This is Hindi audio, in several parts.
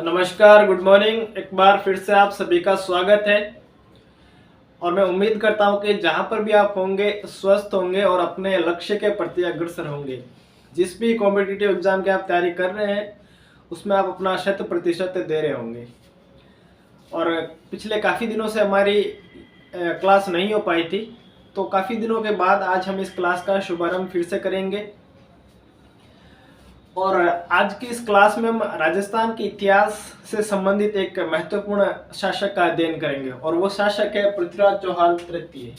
नमस्कार, गुड मॉर्निंग। एक बार फिर से आप सभी का स्वागत है और मैं उम्मीद करता हूं कि जहां पर भी आप होंगे स्वस्थ होंगे और अपने लक्ष्य के प्रति अग्रसर होंगे। जिस भी कॉम्पिटिटिव एग्जाम की आप तैयारी कर रहे हैं उसमें आप अपना 100% दे रहे होंगे। और पिछले काफ़ी दिनों से हमारी क्लास नहीं हो पाई थी, तो काफ़ी दिनों के बाद आज हम इस क्लास का शुभारंभ फिर से करेंगे। और आज की इस क्लास में हम राजस्थान के इतिहास से संबंधित एक महत्वपूर्ण शासक का अध्ययन करेंगे और वो शासक है पृथ्वीराज चौहान तृतीय।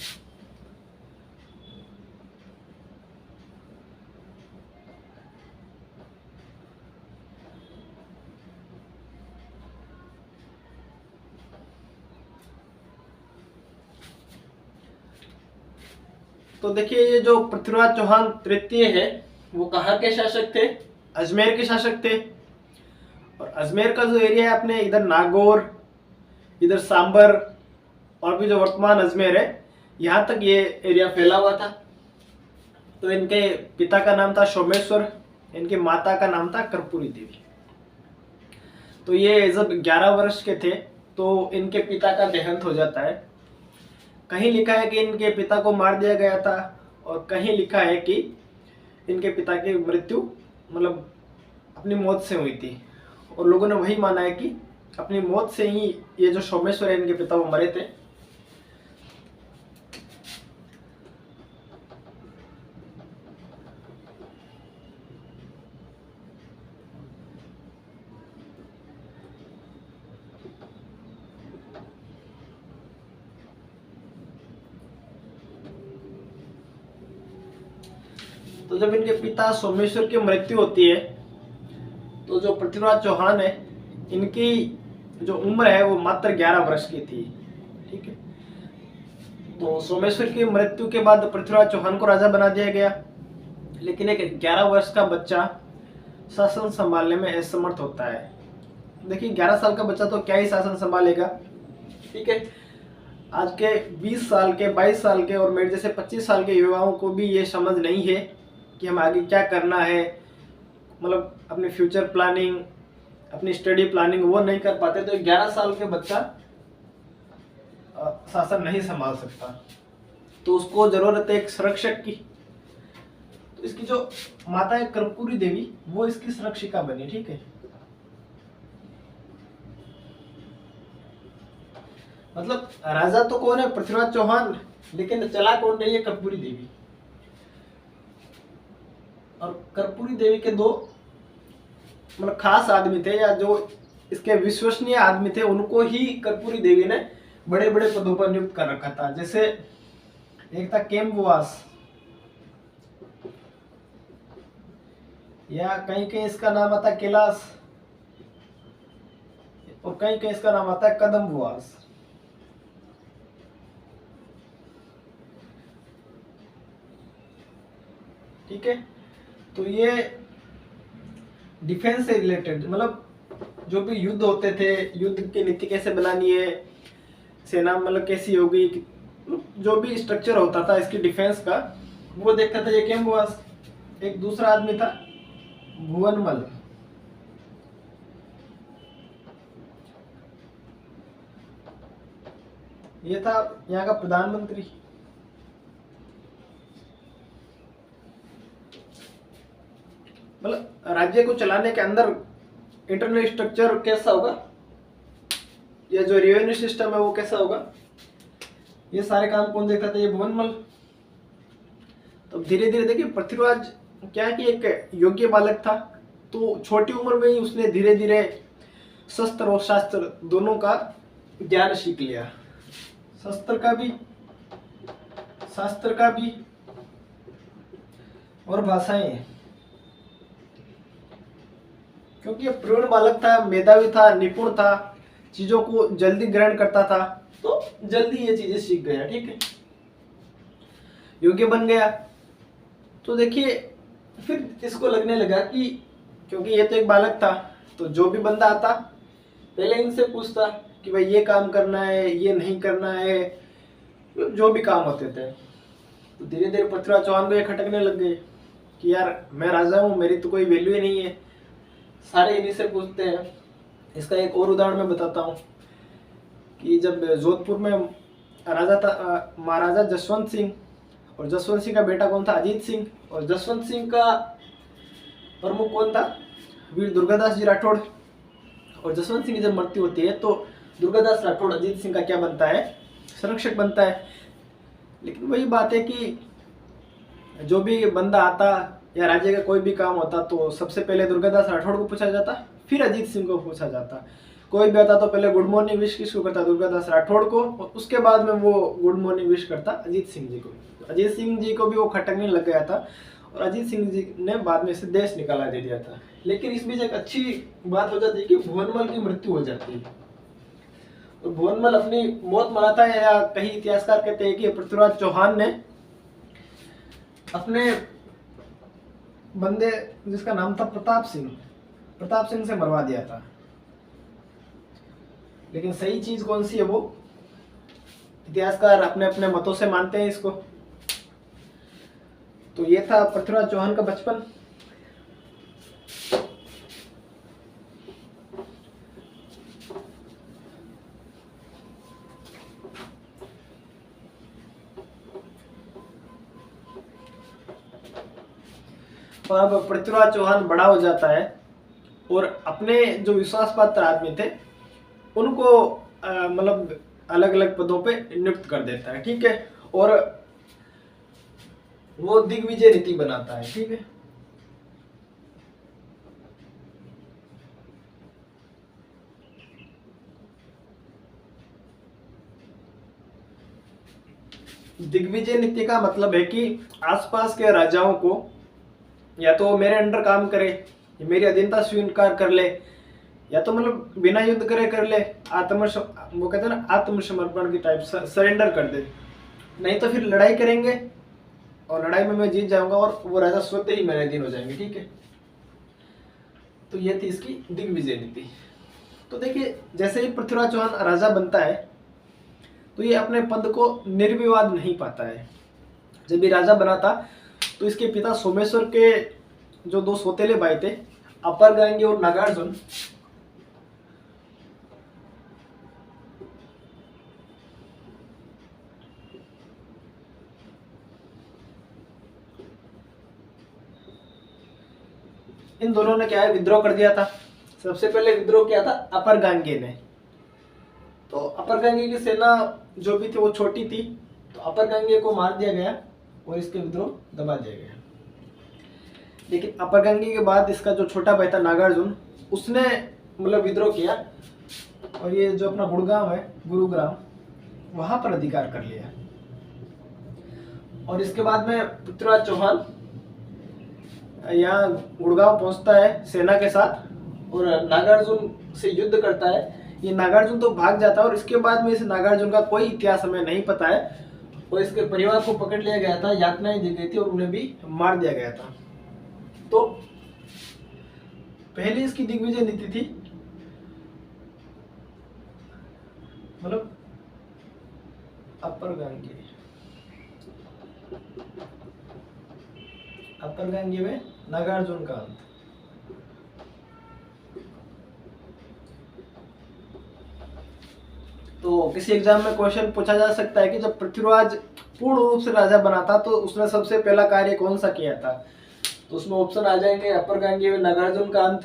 तो देखिए, ये जो पृथ्वीराज चौहान तृतीय है वो कहाँ के शासक थे? अजमेर के शासक थे। और अजमेर का जो एरिया है अपने इधर नागौर, इधर सांबर और भी जो वर्तमान अजमेर है यहाँ तक ये एरिया फैला हुआ था। तो इनके पिता का नाम था सोमेश्वर, इनकी माता का नाम था कर्पूरी देवी। तो ये जब 11 वर्ष के थे तो इनके पिता का देहांत हो जाता है। कहीं लिखा है कि इनके पिता को मार दिया गया था और कहीं लिखा है कि इनके पिता की मृत्यु मतलब अपनी मौत से हुई थी। और लोगों ने वही माना है कि अपनी मौत से ही ये जो सोमेश्वर है इनके पिता वो मरे थे। तो जब इनके पिता सोमेश्वर की मृत्यु होती है तो जो पृथ्वीराज चौहान है इनकी जो उम्र है वो मात्र 11 वर्ष की थी। ठीक है, तो सोमेश्वर की मृत्यु के बाद पृथ्वीराज चौहान को राजा बना दिया गया। लेकिन एक 11 वर्ष का बच्चा शासन संभालने में असमर्थ होता है। देखिए, 11 साल का बच्चा तो क्या ही शासन संभालेगा। ठीक है, आज के 20 साल के, 22 साल के और मेरे जैसे 25 साल के युवाओं को भी ये समझ नहीं है कि हम आगे क्या करना है। मतलब अपनी फ्यूचर प्लानिंग, अपनी स्टडी प्लानिंग वो नहीं कर पाते। तो 11 साल के बच्चा शासन नहीं संभाल सकता, तो उसको जरूरत है एक संरक्षक की। तो इसकी जो माता है कर्पूरी देवी वो इसकी संरक्षिका बनी। ठीक है, मतलब राजा तो कौन है? पृथ्वीराज चौहान, लेकिन चला कौन रही है? कर्पूरी देवी। और कर्पूरी देवी के दो मतलब खास आदमी थे, या जो इसके विश्वसनीय आदमी थे, उनको ही कर्पूरी देवी ने बड़े बड़े पदों पर नियुक्त कर रखा था। जैसे एक था केम्बुवास, या कहीं कहीं इसका नाम आता है कैलाश, और कहीं कहीं इसका नाम आता है कदम्बुवास। ठीक है, तो ये डिफेंस से रिलेटेड मतलब जो भी युद्ध होते थे, युद्ध की नीति कैसे बनानी है, सेना मतलब कैसी होगी, जो भी स्ट्रक्चर होता था इसकी डिफेंस का वो देखता था ये केम्बुवास। एक दूसरा आदमी था भुवनमल। ये था यहाँ का प्रधानमंत्री। मतलब राज्य को चलाने के अंदर इंटरनल स्ट्रक्चर कैसा होगा, या जो रेवेन्यू सिस्टम है वो कैसा होगा, ये सारे काम कौन देखता था? ये भुवनमल। तो धीरे धीरे देखिए, पृथ्वीराज क्या है कि एक योग्य बालक था, तो छोटी उम्र में ही उसने धीरे धीरे शस्त्र और शास्त्र दोनों का ज्ञान सीख लिया। शस्त्र का भी, शास्त्र का भी और भाषाएं। क्योंकि ये प्रवीण बालक था, मेधावी था, निपुण था, चीजों को जल्दी ग्रहण करता था, तो जल्दी ये चीजें सीख गया। ठीक है, योग्य बन गया। तो देखिए, फिर इसको लगने लगा कि क्योंकि ये तो एक बालक था, तो जो भी बंदा आता पहले इनसे पूछता कि भाई ये काम करना है, ये नहीं करना है, जो भी काम होते थे। तो धीरे धीरे पृथ्वीराज चौहान को ये खटकने लग गए कि यार मैं राजा हूँ, मेरी तो कोई वैल्यू ही नहीं है, सारे इन्हीं से पूछते हैं। इसका एक और उदाहरण मैं बताता हूँ कि जब जोधपुर में राजा था महाराजा जसवंत सिंह, और जसवंत सिंह का बेटा कौन था? अजीत सिंह। और जसवंत सिंह का प्रमुख कौन था? वीर दुर्गादास जी राठौड़। और जसवंत सिंह की जब मृत्यु होती है तो दुर्गादास राठौड़ अजीत सिंह का क्या बनता है? संरक्षक बनता है। लेकिन वही बात है कि जो भी बंदा आता या राज्य का कोई भी काम होता तो सबसे पहले दुर्गादास राठौड़ को पूछा जाता, फिर अजीत सिंह को पूछा जाता। कोई भी आता तो पहले गुड मॉर्निंग विश किसको करता? दुर्गादास राठौड़ को, और उसके बाद में वो गुड मॉर्निंग विश करता अजीत सिंह जी को। अजीत सिंह जी को भी वो खटकने लग गया था और अजीत सिंह जी ने बाद में से देश निकाला दे दिया था। लेकिन इस बीच एक अच्छी बात हो जाती है कि भुवनमल की मृत्यु हो जाती है और भुवनमल अपनी मौत मनाता है, या कई इतिहासकार कहते हैं कि पृथ्वीराज चौहान ने अपने बंदे जिसका नाम था प्रताप सिंह से मरवा दिया था। लेकिन सही चीज कौन सी है वो इतिहासकार अपने अपने मतों से मानते हैं इसको। तो ये था पृथ्वीराज चौहान का बचपन। और अब पृथ्वीराज चौहान बड़ा हो जाता है और अपने जो विश्वास पात्र आदमी थे उनको मतलब अलग अलग पदों पे नियुक्त कर देता है, ठीक है। और वो दिग्विजय नीति बनाता है, ठीक है। दिग्विजय नीति का मतलब है कि आसपास के राजाओं को या तो मेरे अंडर काम करे, मेरी अधीनता स्वीकार कर ले, या तो मतलब बिना युद्ध करे कर ले, वो कहते हैं ना आत्मसमर्पण की टाइप, सरेंडर कर दे। नहीं तो फिर लड़ाई करेंगे और लड़ाई में मैं जीत जाऊंगा और वो राजा स्वतः ही मेरे अधीन हो जाएंगे, ठीक है। तो ये थी इसकी दिग्विजय नीति। तो देखिए जैसे ही पृथ्वीराज चौहान राजा बनता है तो ये अपने पद को निर्विवाद नहीं पाता है। जब ये राजा बना था तो इसके पिता सोमेश्वर के जो दो सौतेले भाई थे, अपर गांगी और नागार्जुन, इन दोनों ने क्या है विद्रोह कर दिया था। सबसे पहले विद्रोह किया था अपर गांगे ने। तो अपर गांगे की सेना जो भी थी वो छोटी थी, तो अपर गांगे को मार दिया गया और इसके विद्रोह दबा दिया गया। लेकिन अपर गांगे के बाद इसका जो छोटा भाई था नागार्जुन, उसने मतलब विद्रोह किया और ये जो अपना गुड़गांव है, गुरुग्राम, वहां पर अधिकार कर लिया। और इसके बाद में पृथ्वीराज चौहान यहाँ गुड़गांव पहुंचता है सेना के साथ और नागार्जुन से युद्ध करता है। ये नागार्जुन तो भाग जाता है और इसके बाद में इस नागार्जुन का कोई इतिहास हमें नहीं पता है। और इसके परिवार को पकड़ लिया गया था, यातनाएं दी गई थी और उन्हें भी मार दिया गया था। तो पहली इसकी दिग्विजय नीति थी, मतलब अपर गांगी में नागार्जुन का अंत। तो किसी एग्जाम में क्वेश्चन पूछा जा सकता है कि जब पृथ्वीराज पूर्ण रूप से राजा बना था तो उसने सबसे पहला कार्य कौन सा किया था? तो उसमें ऑप्शन आ जाएंगे अपर गांगी में नागार्जुन का अंत,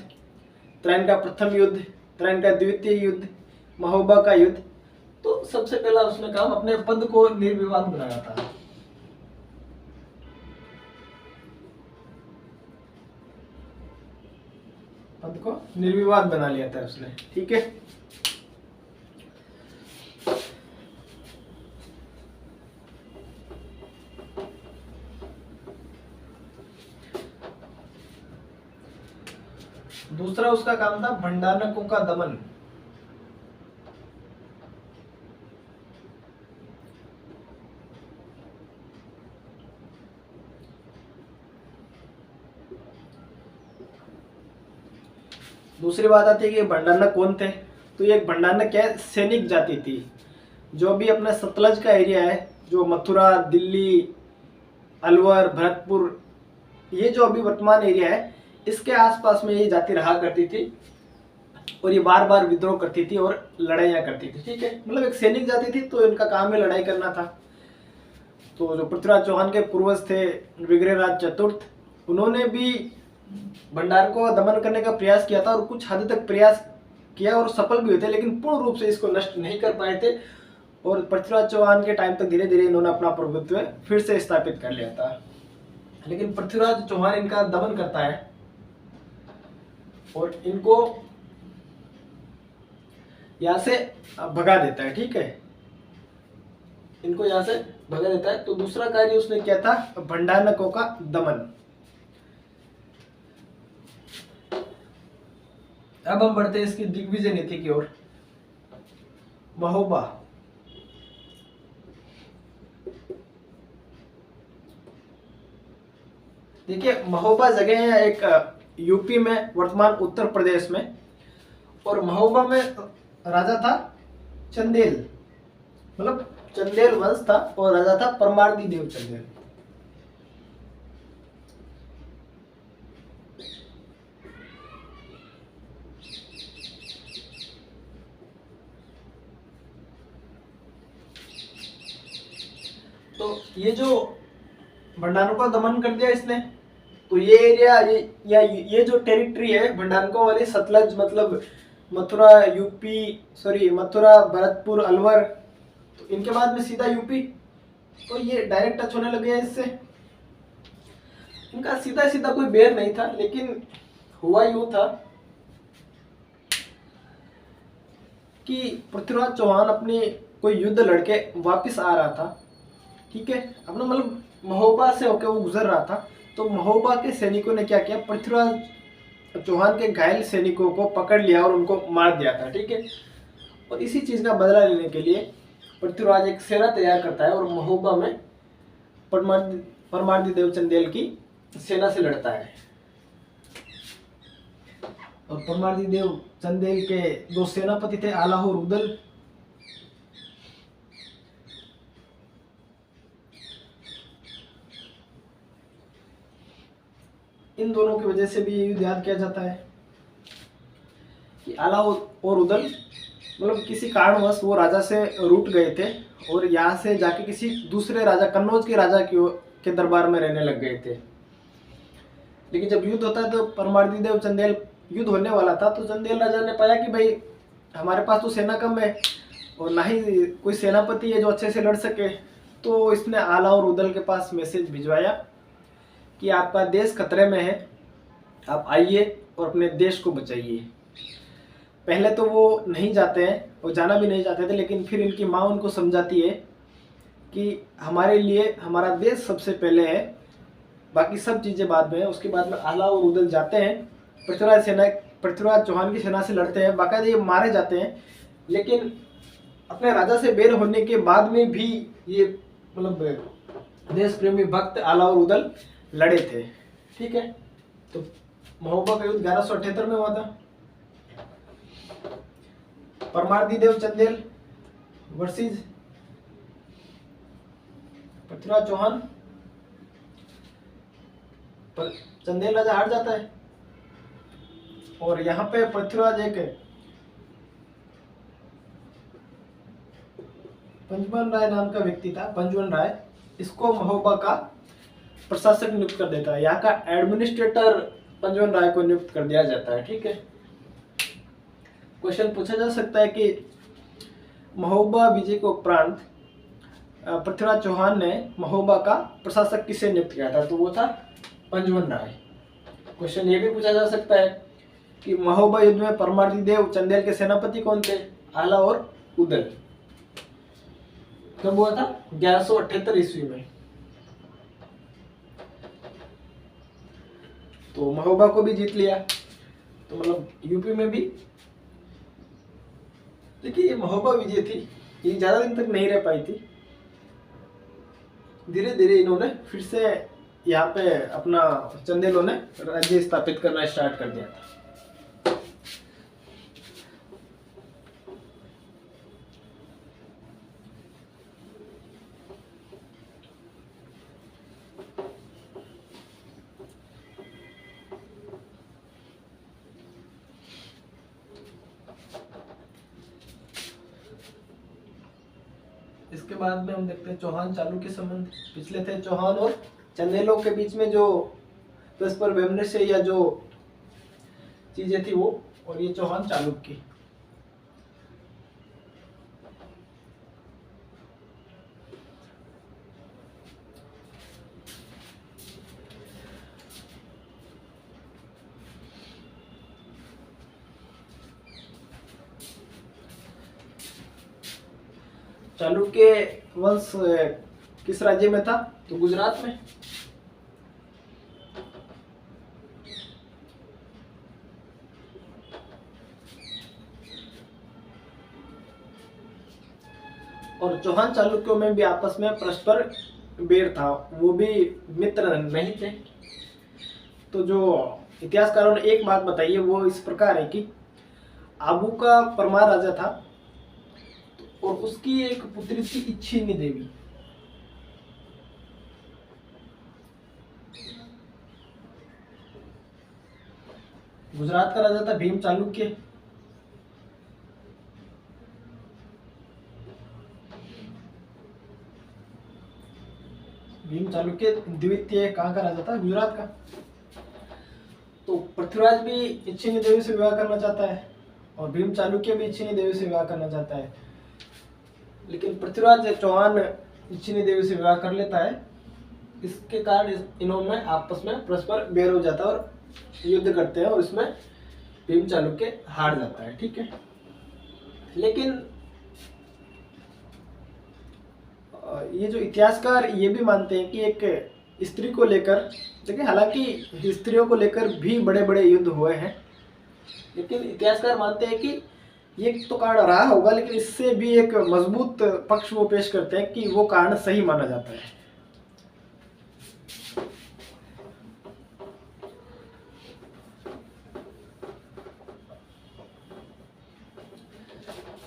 त्रैन का प्रथम युद्ध, त्रैन का द्वितीय युद्ध, महोबा का युद्ध। तो सबसे पहला उसने काम अपने पद को निर्विवाद बनाया था। पद को निर्विवाद बना लिया था उसने, ठीक है। दूसरा उसका काम था भंडारकों का दमन। दूसरी बात आती है कि भंडारक कौन थे? तो ये एक भंडारक क्या है, सैनिक जाति थी जो भी अपने सतलज का एरिया है, जो मथुरा, दिल्ली, अलवर, भरतपुर, ये जो अभी वर्तमान एरिया है, इसके आसपास में ये जाति रहा करती थी। और ये बार बार विद्रोह करती थी और लड़ाइयाँ करती थी। ठीक है, मतलब एक सैनिक जाति थी तो इनका काम है लड़ाई करना था। तो जो पृथ्वीराज चौहान के पूर्वज थे विग्रहराज चतुर्थ, उन्होंने भी भंडार को दमन करने का प्रयास किया था और कुछ हद तक प्रयास किया और सफल भी हुए थे, लेकिन पूर्ण रूप से इसको नष्ट नहीं कर पाए थे। और पृथ्वीराज चौहान के टाइम तक धीरे धीरे इन्होंने अपना प्रभुत्व फिर से स्थापित कर लिया था। लेकिन पृथ्वीराज चौहान इनका दमन करता है और इनको यहां से भगा देता है। ठीक है, इनको यहां से भगा देता है। तो दूसरा कार्य उसने किया था भंडारकों का दमन। अब हम बढ़ते हैं इसकी दिग्विजय नीति की ओर। महोबा, देखिए महोबा जगह है एक यूपी में, वर्तमान उत्तर प्रदेश में। और महोबा में राजा था चंदेल, मतलब चंदेल वंश था और राजा था परमार्दी देव चंदेल। तो ये जो भंडारों का दमन कर दिया इसने, तो ये एरिया ये जो टेरिटरी है भंडारकों वाली, सतलज मतलब मथुरा यूपी, सॉरी मथुरा भरतपुर अलवर, तो इनके बाद में सीधा यूपी। तो ये डायरेक्ट टच होने लग गया इससे। इनका सीधा सीधा कोई बैर नहीं था, लेकिन हुआ यूं था कि पृथ्वीराज चौहान अपनी कोई युद्ध लड़के वापस आ रहा था। ठीक है, अपना मतलब महोबा से होकर वो गुजर रहा था। तो महोबा के सैनिकों ने क्या किया, पृथ्वीराज चौहान के घायल सैनिकों को पकड़ लिया और उनको मार दिया था। ठीक है, और इसी चीज का बदला लेने के लिए पृथ्वीराज एक सेना तैयार करता है और महोबा में परमार्दी देव चंदेल की सेना से लड़ता है। और परमार्दी देव चंदेल के दो सेनापति थे, आला और उदल। इन दोनों की वजह से भी युद्ध याद किया जाता है कि आला और उदल मतलब किसी कारणवश वो राजा से रूठ गए थे और यहाँ से जाके किसी दूसरे राजा, कन्नौज के राजा के दरबार में रहने लग गए थे। लेकिन जब युद्ध होता है तो परमार्दी देव चंदेल, युद्ध होने वाला था तो चंदेल राजा ने पाया कि भाई हमारे पास तो सेना कम है और ना ही कोई सेनापति है जो अच्छे से लड़ सके। तो इसने आला और उदल के पास मैसेज भिजवाया कि आपका देश खतरे में है, आप आइए और अपने देश को बचाइए। पहले तो वो नहीं जाते हैं और जाना भी नहीं चाहते थे, लेकिन फिर इनकी माँ उनको समझाती है कि हमारे लिए हमारा देश सबसे पहले है, बाकी सब चीज़ें बाद में है। उसके बाद में आला और उदल जाते हैं, पृथ्वीराज चौहान की सेना से लड़ते हैं, बाकायदा ये मारे जाते हैं। लेकिन अपने राजा से बेर होने के बाद में भी ये मतलब देश प्रेमी भक्त आला और उदल लड़े थे। ठीक है, तो महोबा का युद्ध 1178 में हुआ था। परमार्दी देव चंदेल वर्सेस पृथ्वीराज चौहान। पर चंदेल राजा हार जाता है और यहाँ पे पृथ्वीराज एक पंजवन राय नाम का व्यक्ति था, पंजवन राय, इसको महोबा का प्रशासक नियुक्त कर देता है। यहाँ का एडमिनिस्ट्रेटर पंजवन राय को नियुक्त कर दिया जाता है। ठीक है, क्वेश्चन पूछा जा सकता है कि महोबा विजय के उपरांत पृथ्वीराज चौहान ने महोबा का प्रशासक किसे नियुक्त किया था, तो वो था पंजवन राय। क्वेश्चन ये भी पूछा जा सकता है कि महोबा युद्ध में परमार्दी देव चंदेल के सेनापति कौन थे, आला और उदल। कब हुआ था, 1178 ईस्वी में। तो महोबा को भी जीत लिया, तो मतलब यूपी में भी। देखिए ये महोबा विजय थी, ये ज्यादा दिन तक नहीं रह पाई थी। धीरे धीरे इन्होंने फिर से यहाँ पे अपना चंदेलों ने राज्य स्थापित करना स्टार्ट कर दिया था। इसके बाद में हम देखते हैं चौहान चालुक्य संबंध। पिछले थे चौहान और चंदेलों के बीच में जो परस्पर वैमनस्य या जो चीजें थी वो, और ये चौहान चालुक्य। चालुक्य वंश किस राज्य में था? तो गुजरात में। और चौहान चालुक्यों में भी आपस में परस्पर बैर था, वो भी मित्र नहीं थे। तो जो इतिहासकारों ने एक बात बताई है वो इस प्रकार है कि आबू का परमार राजा था और उसकी एक पुत्री थी इच्छिनी देवी। गुजरात का राजा था भीम चालुक्य। भीम चालुक्य द्वितीय कहाँ का राजा था? गुजरात का। तो पृथ्वीराज भी इच्छिनी देवी से विवाह करना चाहता है और भीम चालुक्य भी इच्छिनी देवी से विवाह करना चाहता है, लेकिन पृथ्वीराज चौहान इच्छिनी देवी से विवाह कर लेता है। इसके कारण इन्होंने आपस में परस्पर बैर हो जाता है और युद्ध करते हैं और इसमें भीम चालुक्य हार जाता है। ठीक है, लेकिन ये जो इतिहासकार ये भी मानते हैं कि एक स्त्री को लेकर, देखिए हालांकि स्त्रियों को लेकर भी बड़े बड़े युद्ध हुए हैं, लेकिन इतिहासकार मानते हैं कि ये तो कारण रहा होगा, लेकिन इससे भी एक मजबूत पक्ष वो पेश करते हैं कि वो कारण सही माना जाता है।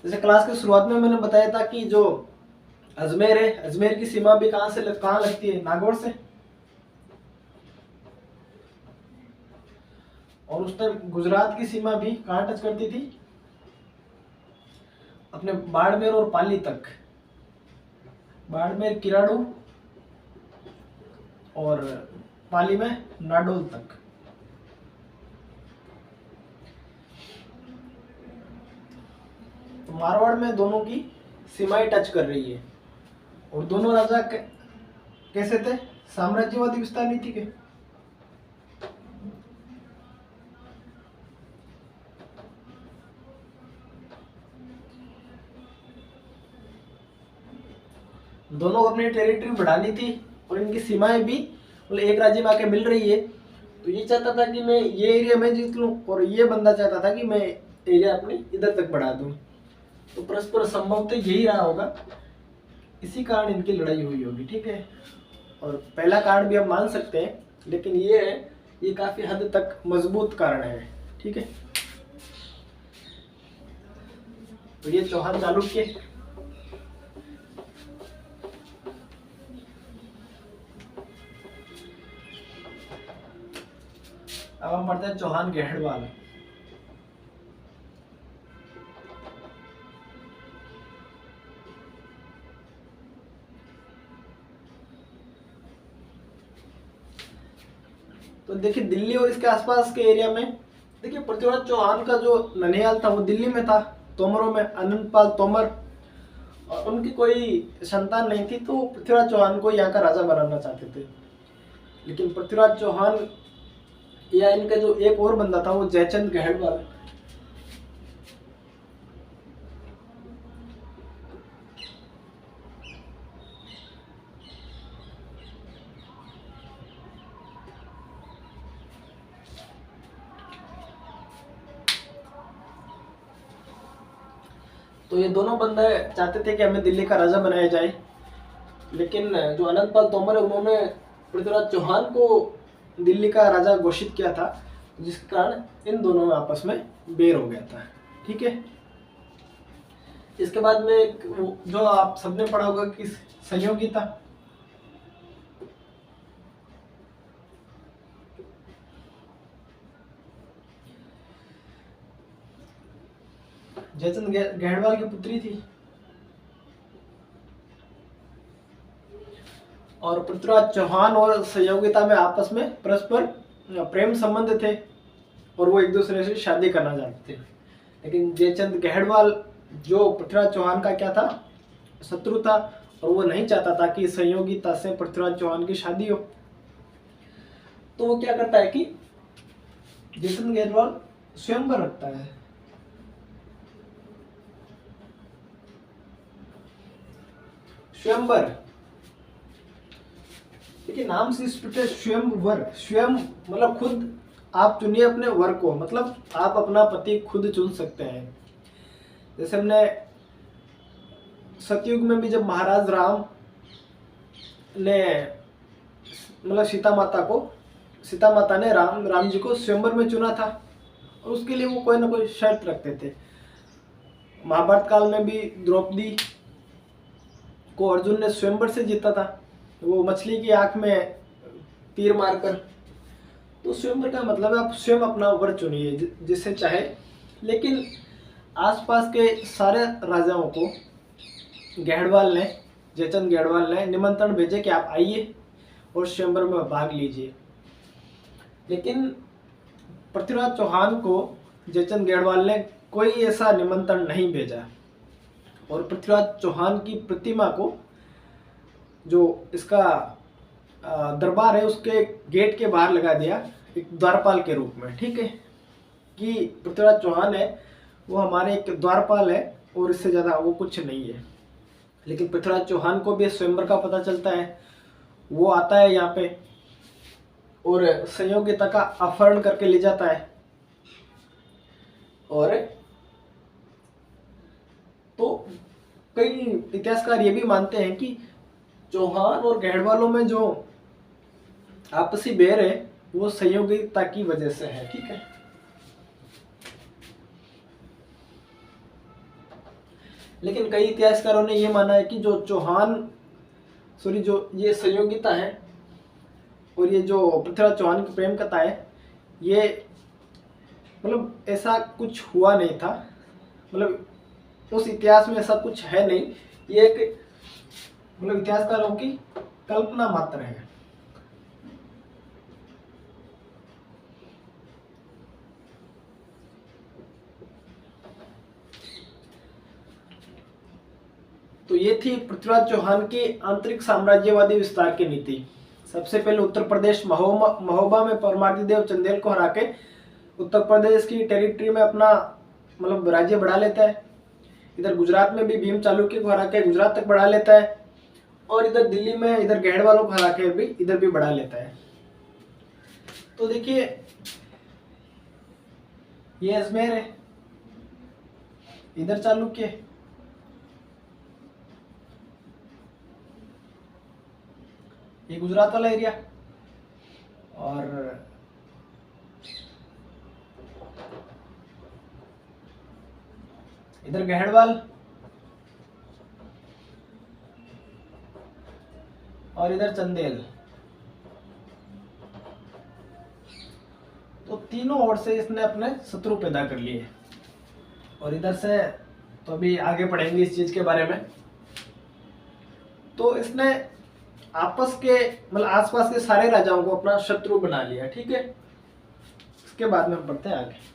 जैसे क्लास की शुरुआत में मैंने बताया था कि जो अजमेर है, अजमेर की सीमा भी कहाँ लगती है? नागौर से। और उस टाइम गुजरात की सीमा भी कहाँ टच करती थी? अपने बाड़मेर और पाली तक। बाड़मेर किराड़ू और पाली में नाडोल तक। तो मारवाड़ में दोनों की सीमाएं टच कर रही है। और दोनों राजा कैसे थे? साम्राज्यवादी विस्तार नीति के। दोनों को अपनी टेरिटरी बढ़ानी थी और इनकी सीमाएं भी मतलब एक राज्य में आके मिल रही है। तो ये चाहता था कि मैं ये एरिया में जीत लूं और ये बंदा चाहता था कि मैं एरिया अपनी इधर तक बढ़ा दूं। तो परस्पर संभव तो यही रहा होगा, इसी कारण इनकी लड़ाई हुई होगी। ठीक है, और पहला कारण भी हम मान सकते हैं, लेकिन ये काफी हद तक मजबूत कारण है। ठीक है, तो ये चौहान चालुक्य। अब हम पढ़ते हैं चौहान गहड़वाल। तो देखिए दिल्ली और इसके आसपास के एरिया में, देखिए पृथ्वीराज चौहान का जो ननिहाल था वो दिल्ली में था, तोमरों में, अनंतपाल तोमर, और उनकी कोई संतान नहीं थी, तो पृथ्वीराज चौहान को यहाँ का राजा बनाना चाहते थे। लेकिन पृथ्वीराज चौहान या इनका जो एक और बंदा था वो जयचंद गहड़वाल, तो ये दोनों बंदे चाहते थे कि हमें दिल्ली का राजा बनाया जाए। लेकिन जो अनंतपाल तोमर है उन्होंने पृथ्वीराज चौहान को दिल्ली का राजा घोषित किया था, जिस कारण इन दोनों में आपस में बैर हो गया था। ठीक है, इसके बाद में जो आप सबने पढ़ा होगा कि संयोगिता, जयचंद गहड़वाल की पुत्री थी। और पृथ्वीराज चौहान और सहयोगिता में आपस में परस्पर प्रेम संबंध थे और वो एक दूसरे से शादी करना चाहते थे। लेकिन जयचंद गहड़वाल जो पृथ्वीराज चौहान का क्या था, शत्रु था, और वो नहीं चाहता था कि सहयोगिता से पृथ्वीराज चौहान की शादी हो। तो वो क्या करता है कि जयचंद गहड़वाल स्वयंवर रखता है। स्वयंवर, देखिए नाम से स्पष्ट है, स्वयंवर। स्वयं मतलब खुद आप चुनिए अपने वर को, मतलब आप अपना पति खुद चुन सकते हैं। जैसे हमने सतयुग में भी जब महाराज राम ने मतलब सीता माता ने राम जी को स्वयंवर में चुना था, और उसके लिए वो कोई ना कोई शर्त रखते थे। महाभारत काल में भी द्रौपदी को अर्जुन ने स्वयंवर से जीता था, वो मछली की आंख में तीर मारकर। तो स्वयंवर का मतलब है आप स्वयं अपना वर चुनिए जिससे चाहे। लेकिन आसपास के सारे राजाओं को जयचंद गहड़वाल ने निमंत्रण भेजे कि आप आइए और स्वयंवर में भाग लीजिए। लेकिन पृथ्वीराज चौहान को जयचंद गहड़वाल ने कोई ऐसा निमंत्रण नहीं भेजा, और पृथ्वीराज चौहान की प्रतिमा को जो इसका दरबार है उसके गेट के बाहर लगा दिया, एक द्वारपाल के रूप में। ठीक है, कि पृथ्वीराज चौहान है वो हमारे एक द्वारपाल है और इससे ज़्यादा वो कुछ नहीं है। लेकिन पृथ्वीराज चौहान को भी स्वयंवर का पता चलता है, वो आता है यहाँ पे और संयोगिता का अपहरण करके ले जाता है। और तो कई इतिहासकार ये भी मानते हैं कि चौहान और गहड़वालों में जो आपसी बैर है वो संयोगिता की वजह से है। ठीक है, लेकिन कई इतिहासकारों ने ये माना है कि जो जो ये संयोगिता है और ये जो पृथ्वीराज चौहान की प्रेम कथा है, ये मतलब ऐसा कुछ हुआ नहीं था, मतलब उस इतिहास में ऐसा कुछ है नहीं, ये एक मतलब इतिहासकारों की कल्पना मात्र है। तो ये थी पृथ्वीराज चौहान की आंतरिक साम्राज्यवादी विस्तार की नीति। सबसे पहले उत्तर प्रदेश महोबा में परमार्दी देव चंदेल को हरा के उत्तर प्रदेश की टेरिटरी में अपना मतलब राज्य बढ़ा लेता है। इधर गुजरात में भी भीम चालुक्य को हरा के गुजरात तक बढ़ा लेता है, और इधर दिल्ली में इधर गहड़वालों को हरा के भी इधर भी बढ़ा लेता है। तो देखिए ये अजमेर है, इधर चालुक्य, ये गुजरात वाला एरिया, और इधर गहड़वाल, और इधर चंदेल। तो तीनों ओर से इसने अपने शत्रु पैदा कर लिए। और इधर से तो अभी आगे पढ़ेंगे इस चीज के बारे में। तो इसने आपस के मतलब आसपास के सारे राजाओं को अपना शत्रु बना लिया। ठीक है, इसके बाद में हम पढ़ते हैं आगे।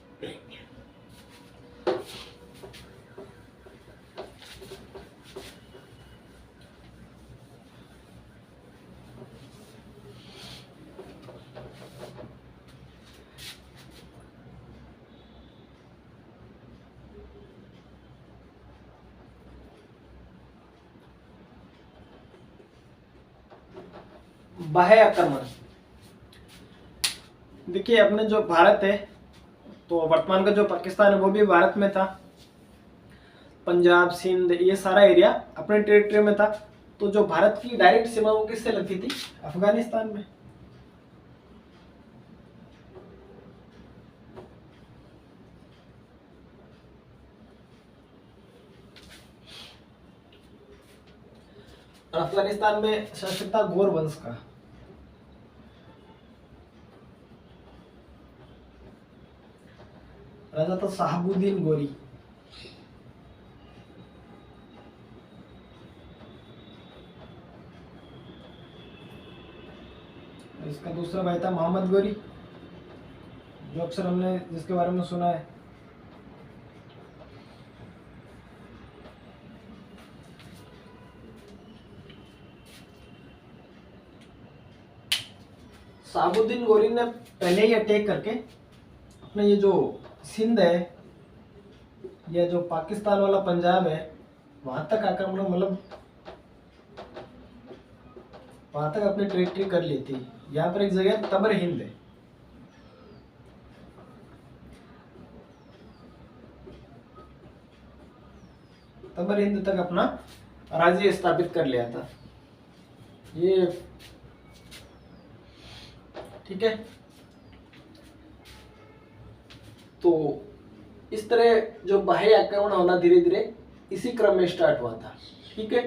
बाह्य आक्रमण। देखिए अपने जो भारत है, तो वर्तमान का जो पाकिस्तान है वो भी भारत में था, पंजाब सिंध ये सारा एरिया अपने टेरिटरी में था। तो जो भारत की डायरेक्ट सीमा वो किससे लगती थी? अफगानिस्तान में। और अफगानिस्तान में शासक था गौर वंश का। राजा था साहबुद्दीन गोरी। इसका दूसरा भाई था मोहम्मद गोरी, जो अक्सर हमने जिसके बारे में सुना है। शहाबुद्दीन गोरी ने पहले ही अटैक करके अपने ये जो सिंध है या जो पाकिस्तान वाला पंजाब है वहां तक आक्रमण, मतलब वहां तक अपनी टेरिटरी कर ली थी। यहाँ पर एक जगह तबर हिंद है, तबर हिंद तक अपना राज्य स्थापित कर लिया था ये, ठीक है। तो इस तरह जो बाह्य आक्रमण होना धीरे धीरे इसी क्रम में स्टार्ट हुआ था, ठीक है।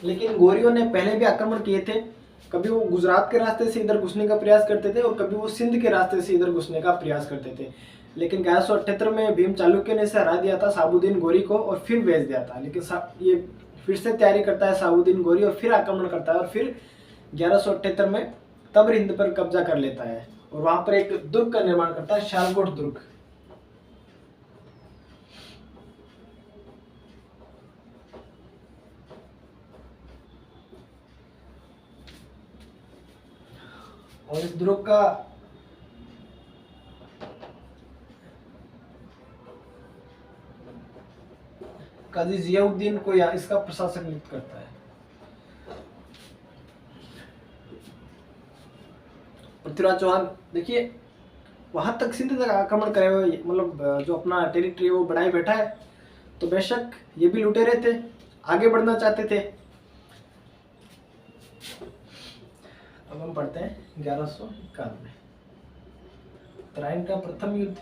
लेकिन गोरियों ने पहले भी आक्रमण किए थे। कभी वो गुजरात के रास्ते से इधर घुसने का प्रयास करते थे और कभी वो सिंध के रास्ते से इधर घुसने का प्रयास करते थे। लेकिन 1178 में भीम चालुक्य ने इसे हरा दिया था शहाबुद्दीन गोरी को और फिर भेज दिया था। लेकिन ये फिर से तैयारी करता है शहाबुद्दीन गोरी और फिर आक्रमण करता है और फिर 1178 में तबर हिंद पर कब्जा कर लेता है और वहां पर एक दुर्ग का निर्माण करता है, शालकोट दुर्ग। और इस दुर्ग का काजी जियाउद्दीन को या इसका प्रशासक नियुक्त करता है। पृथ्वीराज चौहान देखिए वहां तक सिंध तक आक्रमण करे हुए, मतलब जो अपना टेरिटरी वो बढ़ाए बैठा है, तो बेशक ये भी लुटेरे थे, आगे बढ़ना चाहते थे। अब हम पढ़ते हैं 1151 में तराइन का प्रथम युद्ध।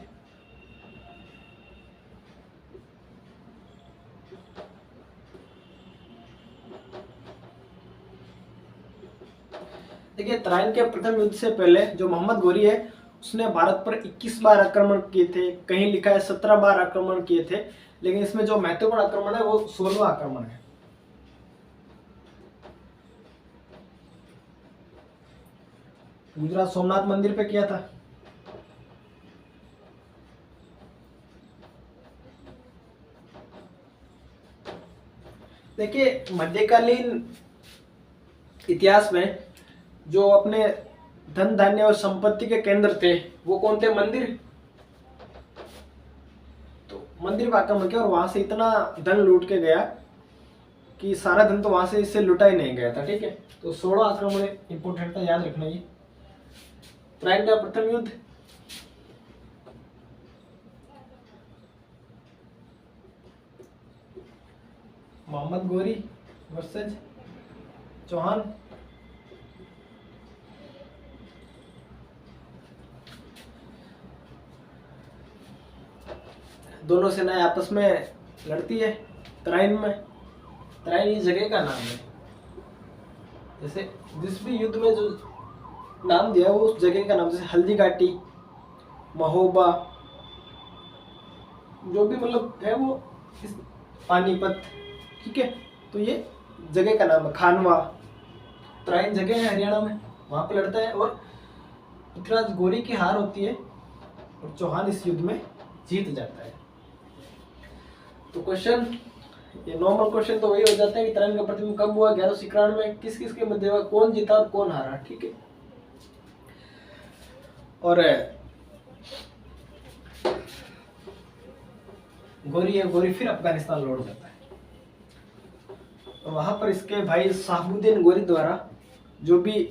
देखिए तराइन के प्रथम युद्ध से पहले जो मोहम्मद गोरी है उसने भारत पर 21 बार आक्रमण किए थे, कहीं लिखा है 17 बार आक्रमण किए थे, लेकिन इसमें जो महत्वपूर्ण आक्रमण है वो 16वां आक्रमण है। गुजरात सोमनाथ मंदिर पे किया था। देखिए मध्यकालीन इतिहास में जो अपने धन धान्य और संपत्ति के केंद्र थे वो कौन थे? मंदिर। तो मंदिर पर आक्रमण किया और वहां से इतना धन लूट के गया कि सारा धन तो वहां से इससे लुटा ही नहीं गया था, ठीक है। तो 16 आक्रमण इंपोर्टेंट था, याद रखना ये। तराइन का प्रथम युद्ध मोहम्मद गोरी वर्सेज चौहान। दोनों सेनाएं आपस में लड़ती है तराइन में। तराइन इस जगह का नाम है, जैसे जिस भी युद्ध में जो नाम दिया वो उस जगह का नाम, जैसे हल्दी घाटी, महोबा, जो भी मतलब है वो इस पानीपत, ठीक है। तो ये जगह का नाम है। खानवा तराइन जगह है हरियाणा में, वहां पे लड़ता है और पृथ्वीराज गोरी की हार होती है और चौहान इस युद्ध में जीत जाता है। तो क्वेश्चन, ये नॉर्मल क्वेश्चन तो वही हो जाता है कि तराइन का प्रथम युद्ध कब हुआ? 1191 में। किस किस के मध्य हुआ, कौन जीता और कौन हारा, ठीक है। और गोरी फिर अफगानिस्तान लौट जाता है और वहां पर इसके भाई शहाबुद्दीन गोरी द्वारा जो भी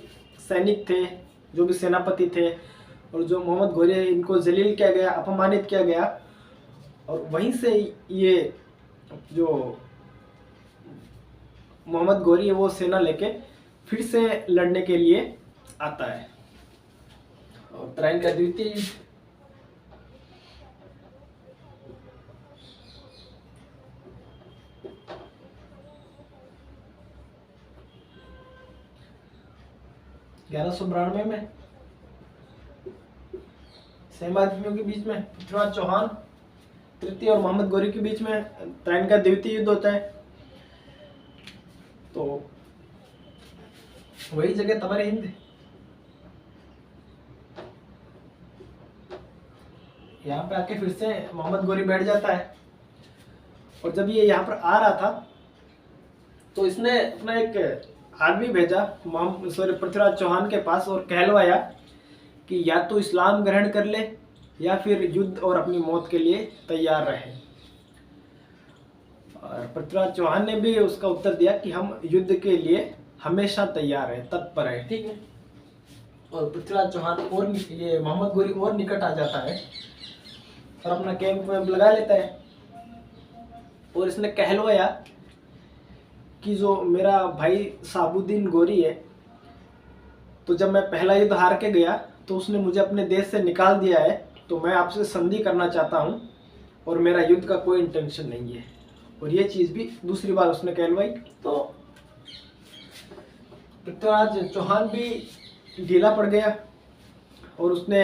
सैनिक थे, जो भी सेनापति थे और जो मोहम्मद गोरी है, इनको जलील किया गया, अपमानित किया गया। और वहीं से ये जो मोहम्मद गोरी है वो सेना लेके फिर से लड़ने के लिए आता है। और तराइन का द्वितीय युद्ध (1192 में) सेम आदमियों के बीच में पृथ्वीराज चौहान तृतीय और मोहम्मद गौरी के बीच में त्राइन का द्वितीय युद्ध होता है। तो वही जगह तमर हिंद, यहाँ पे आके फिर से मोहम्मद गौरी बैठ जाता है। और जब ये यहाँ पर आ रहा था तो इसने अपना एक आदमी भेजा पृथ्वीराज चौहान के पास और कहलवाया कि या तो इस्लाम ग्रहण कर ले या फिर युद्ध और अपनी मौत के लिए तैयार रहे। और पृथ्वीराज चौहान ने भी उसका उत्तर दिया कि हम युद्ध के लिए हमेशा तैयार है, तत्पर है। ठीक है। और पृथ्वीराज चौहान और ये मोहम्मद गौरी और निकट आ जाता है और अपना कैंप वैम्प लगा लेता है। और इसने कहलवाया कि जो मेरा भाई साबुद्दीन गौरी है, तो जब मैं पहला युद्ध हार के गया तो उसने मुझे अपने देश से निकाल दिया है, तो मैं आपसे संधि करना चाहता हूँ और मेरा युद्ध का कोई इंटेंशन नहीं है। और ये चीज़ भी दूसरी बार उसने कहलवाई। तो पृथ्वीराज चौहान भी ढीला पड़ गया और उसने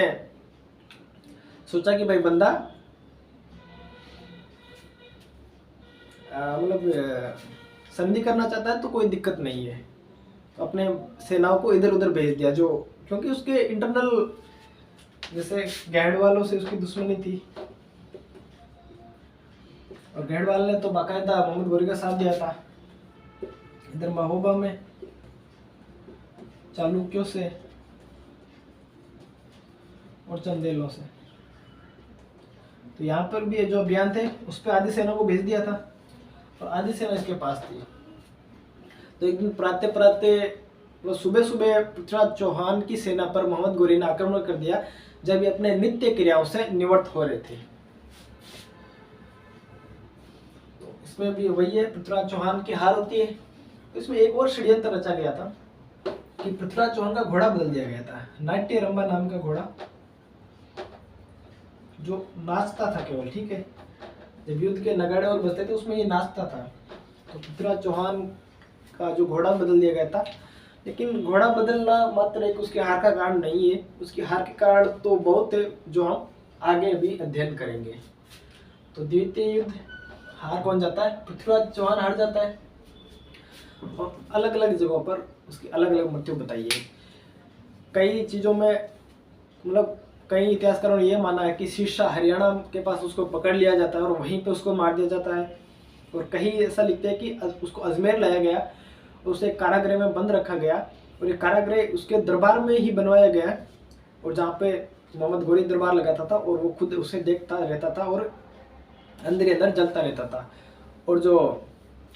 सोचा कि भाई बंदा मतलब संधि करना चाहता है तो कोई दिक्कत नहीं है। तो अपने सेनाओं को इधर उधर भेज दिया, जो क्योंकि उसके इंटरनल जैसे गैंड वालों से उसकी दुश्मनी थी। और गैंडवाल ने तो बाकायदा मोहम्मद गौरी का साथ दिया था। इधर महोबा में चालुक्यों से और चंदेलों से, तो यहाँ पर भी जो अभियान थे उस पर आधी सेना को भेज दिया था और आधी सेना इसके पास थी। तो एक दिन प्रातः प्रातः सुबह सुबह पृथ्वीराज चौहान की सेना पर मोहम्मद गौरी ने आक्रमण कर दिया, जब ये अपने नित्य क्रियाओं से निवृत्त हो रहे थे। तो इसमें भी वही है, पृथ्वीराज चौहान की हार होती है। तो इसमें एक और षड्यंत्र रचा गया था कि पृथ्वीराज चौहान का घोड़ा बदल दिया गया था। नाट्य रंभा नाम का घोड़ा जो नाचता था केवल, ठीक है, जब युद्ध के नगाड़े और बजते थे उसमें ये नाचता था। तो पृथ्वीराज चौहान का जो घोड़ा बदल दिया गया था, लेकिन घोड़ा बदलना मात्र एक उसके हार का कारण नहीं है। उसकी हार के कारण तो बहुत है जो हम आगे भी अध्ययन करेंगे। तो द्वितीय युद्ध हार कौन जाता है? पृथ्वीराज चौहान हार जाता है। और अलग अलग जगहों पर उसकी अलग अलग मृत्यु बताई है। कई चीज़ों में मतलब कई इतिहासकारों ने यह माना है कि सिरसा हरियाणा के पास उसको पकड़ लिया जाता है और वहीं पे उसको मार दिया जाता है। और कहीं ऐसा लिखते हैं कि उसको अजमेर लाया गया और उसे कारागृह में बंद रखा गया और ये कारागृह उसके दरबार में ही बनवाया गया, और जहाँ पे मोहम्मद गौरी दरबार लगाता था और वो खुद उसे देखता रहता था और अंदर ही अंदर जलता रहता था। और जो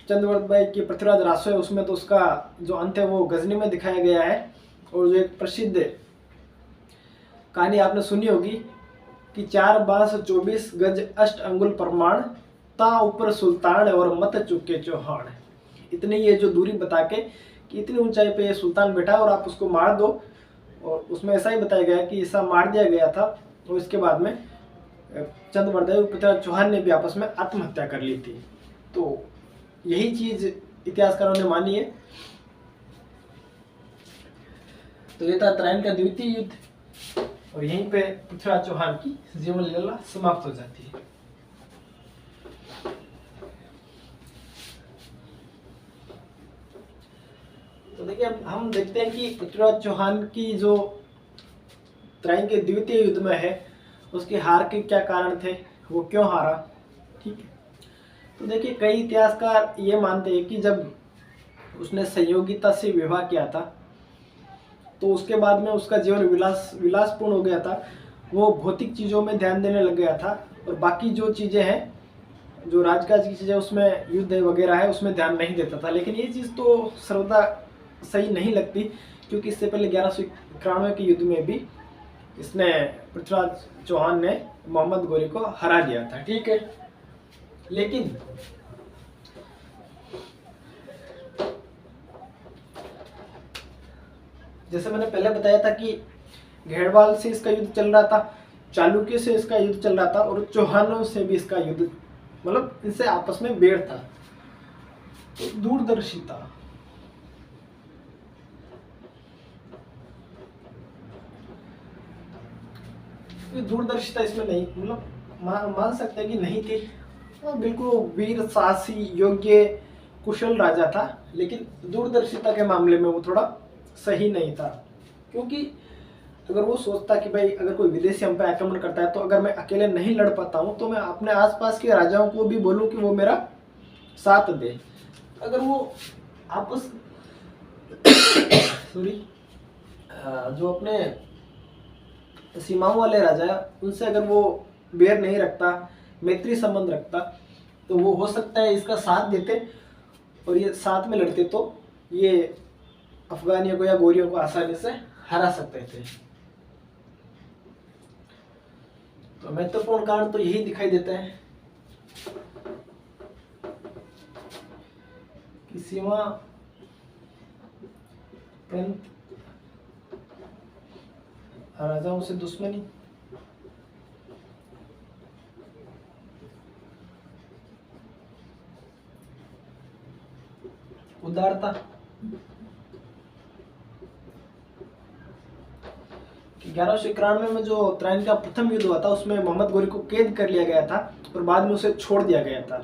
चंद्रवर्त भाई की पृथ्वीराज रासो है उसमें तो उसका जो अंत है वो गजनी में दिखाया गया है। और जो एक प्रसिद्ध कहानी आपने सुनी होगी कि 4 बांस 24 गज 8 अंगुल प्रमाण ता ऊपर सुल्तान और मत चुके चौहान। इतनी ये जो दूरी बता के कि इतनी ऊंचाई पे ये सुल्तान बैठा और आप उसको मार दो। और उसमें ऐसा ही बताया गया कि ऐसा मार दिया गया था। और इसके बाद में चंद्रवर्धन पृथ्वीराज चौहान ने भी आपस में आत्महत्या कर ली थी। तो यही चीज इतिहासकारों ने मानी है। तो ये था त्राइन का द्वितीय युद्ध और यहीं पे पृथ्वीराज चौहान की जीवन लीला समाप्त हो जाती है। तो देखिए अब हम देखते हैं कि पृथ्वीराज चौहान की जो त्राइन के द्वितीय युद्ध में है उसकी हार के क्या कारण थे, वो क्यों हारा। ठीक है, तो देखिए कई इतिहासकार ये मानते हैं कि जब उसने संयोगिता से विवाह किया था तो उसके बाद में उसका जीवन विलासपूर्ण हो गया था। वो भौतिक चीज़ों में ध्यान देने लग गया था और बाकी जो चीज़ें हैं, जो राजकाज की चीज़ें उसमें युद्ध वगैरह है उसमें ध्यान नहीं देता था। लेकिन ये चीज़ तो सर्वदा सही नहीं लगती, क्योंकि इससे पहले 1191 के युद्ध में भी इसने पृथ्वीराज चौहान ने मोहम्मद गौरी को हरा दिया था। ठीक है, लेकिन जैसे मैंने पहले बताया था कि घेड़वाल से इसका युद्ध चल रहा था, चालुक्य से इसका युद्ध चल रहा था और चौहानों से भी इसका युद्ध, मतलब इनसे आपस में बैर था। तो दूरदर्शिता, दूरदर्शिता इसमें नहीं, मतलब मान सकते हैं कि नहीं थी। वो बिल्कुल वीर साहसी योग्य कुशल राजा था, लेकिन दूरदर्शिता के मामले में वो थोड़ा सही नहीं था। क्योंकि अगर वो सोचता कि भाई अगर कोई विदेशी हम पे आक्रमण करता है तो अगर मैं अकेले नहीं लड़ पाता हूँ तो मैं अपने आसपास के राजाओं को भी बोलूँ कि वो मेरा साथ दे। अगर वो आपस सॉरी जो अपने सीमाओं वाले राजा है उनसे अगर वो बैर नहीं रखता, मैत्री संबंध रखता, तो वो हो सकता है इसका साथ देते और ये साथ में लड़ते तो ये अफगानियों को या गोरियों को आसानी से हरा सकते थे। तो महत्वपूर्ण कारण तो यही दिखाई देता है कि सीमा प्रांत राजाओं से दुश्मनी, उदारता, 1191 में जो त्राइन का प्रथम युद्ध हुआ था उसमें मोहम्मद गोरी को कैद कर लिया गया था और बाद में उसे छोड़ दिया गया था।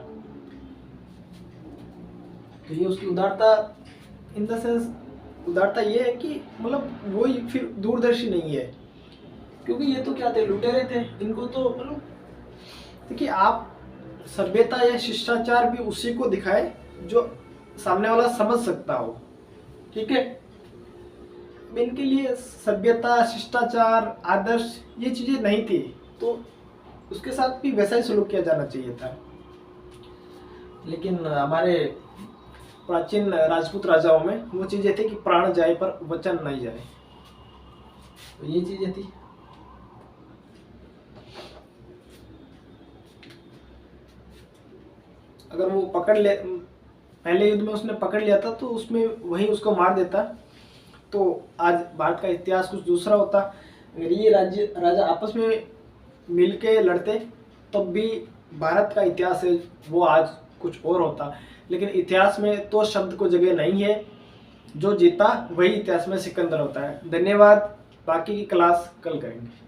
तो ये उसकी उदारता इन द सेंस, उदारता ये है कि मतलब वो फिर दूरदर्शी नहीं है, क्योंकि ये तो क्या थे, लुटेरे थे। इनको तो मतलब देखिए, आप सभ्यता या शिष्टाचार भी उसी को दिखाए जो सामने वाला समझ सकता हो, ठीक है। इनके लिए सभ्यता, शिष्टाचार, आदर्श ये चीजें नहीं थी, तो उसके साथ भी वैसा ही सलूक किया जाना चाहिए था। लेकिन हमारे प्राचीन राजपूत राजाओं में वो चीजें थी कि प्राण जाए पर वचन नहीं जाए, तो ये चीजें थी। अगर वो पकड़ ले, पहले युद्ध में उसने पकड़ लिया था तो उसमें वही उसको मार देता तो आज भारत का इतिहास कुछ दूसरा होता। अगर ये राजा आपस में मिलके लड़ते तब भी भारत का इतिहास है वो आज कुछ और होता। लेकिन इतिहास में तो शब्द को जगह नहीं है, जो जीता वही इतिहास में सिकंदर होता है। धन्यवाद, बाकी की क्लास कल करेंगे।